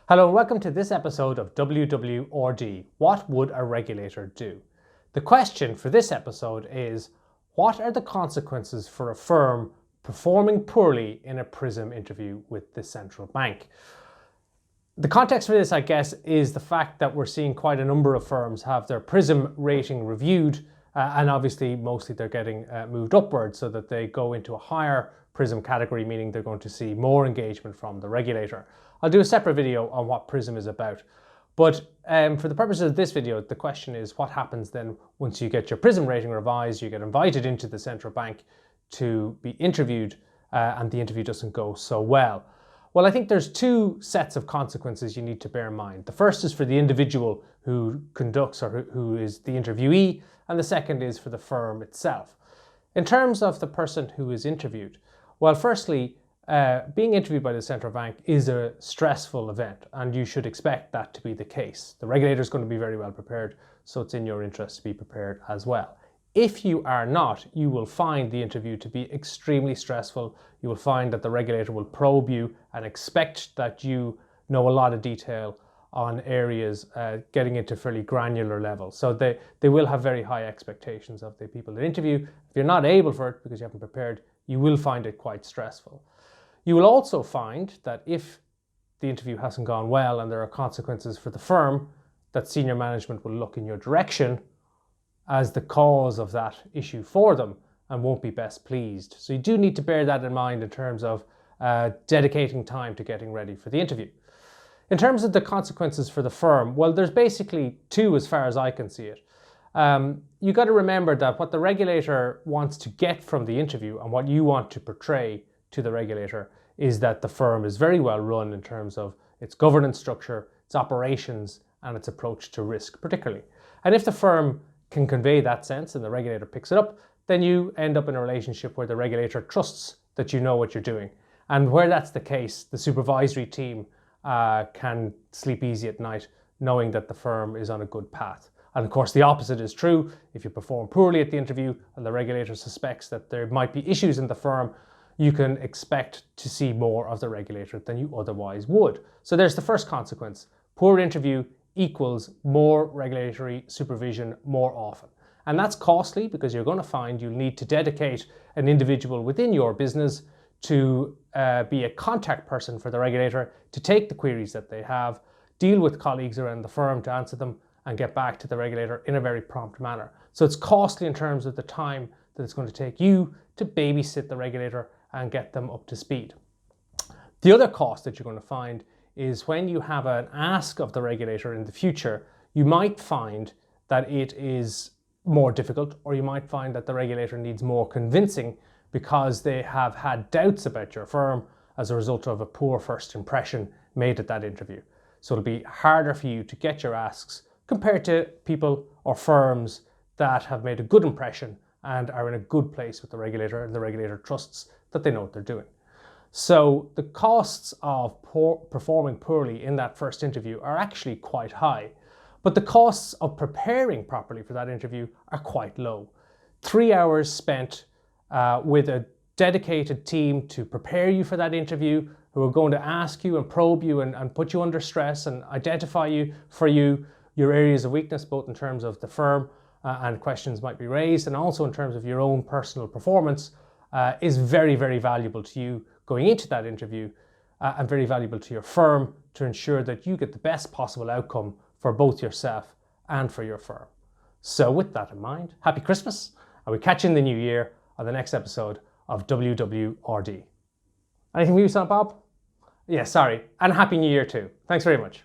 Hello and welcome to this episode of WWRD. What would a regulator do? The question for this episode is, what are the consequences for a firm performing poorly in a PRISM interview with the central bank? The context for this, I guess, is the fact that we're seeing quite a number of firms have their PRISM rating reviewed, and obviously mostly they're getting moved upwards so that they go into a higher PRISM category, meaning they're going to see more engagement from the regulator. I'll do a separate video on what PRISM is about. But for the purposes of this video, the question is what happens then once you get your PRISM rating revised, you get invited into the central bank to be interviewed and the interview doesn't go so well. Well, I think there's two sets of consequences you need to bear in mind. The first is for the individual who conducts or who is the interviewee, and the second is for the firm itself. In terms of the person who is interviewed, well, firstly, being interviewed by the central bank is a stressful event, and you should expect that to be the case. The regulator is going to be very well prepared, so it's in your interest to be prepared as well. If you are not, you will find the interview to be extremely stressful. You will find that the regulator will probe you and expect that you know a lot of detail on areas getting into fairly granular levels. So they will have very high expectations of the people that interview. If you're not able for it because you haven't prepared, you will find it quite stressful. You will also find that if the interview hasn't gone well and there are consequences for the firm, that senior management will look in your direction as the cause of that issue for them and won't be best pleased. So you do need to bear that in mind in terms of dedicating time to getting ready for the interview. In terms of the consequences for the firm, well, there's basically two as far as I can see it. You've got to remember that what the regulator wants to get from the interview and what you want to portray to the regulator is that the firm is very well run in terms of its governance structure, its operations, and its approach to risk particularly. And if the firm can convey that sense and the regulator picks it up, then you end up in a relationship where the regulator trusts that you know what you're doing. And where that's the case, the supervisory team can sleep easy at night knowing that the firm is on a good path. And of course, the opposite is true. If you perform poorly at the interview and the regulator suspects that there might be issues in the firm, you can expect to see more of the regulator than you otherwise would. So there's the first consequence. Poor interview equals more regulatory supervision more often. And that's costly because you're going to find you'll need to dedicate an individual within your business to be a contact person for the regulator, to take the queries that they have, deal with colleagues around the firm to answer them, and get back to the regulator in a very prompt manner. So it's costly in terms of the time that it's going to take you to babysit the regulator and get them up to speed. The other cost that you're going to find is when you have an ask of the regulator in the future, you might find that it is more difficult, or you might find that the regulator needs more convincing because they have had doubts about your firm as a result of a poor first impression made at that interview. So it'll be harder for you to get your asks compared to people or firms that have made a good impression and are in a good place with the regulator, and the regulator trusts that they know what they're doing. So the costs of performing poorly in that first interview are actually quite high, but the costs of preparing properly for that interview are quite low. 3 hours spent with a dedicated team to prepare you for that interview, who are going to ask you and probe you and put you under stress and identify your areas of weakness, both in terms of the firm and questions might be raised, and also in terms of your own personal performance, is very, very valuable to you going into that interview and very valuable to your firm to ensure that you get the best possible outcome for both yourself and for your firm. So with that in mind, happy Christmas, and we catch you in the new year on the next episode of WWRD. Anything from you, Bob? Yeah, sorry, and happy new year too. Thanks very much.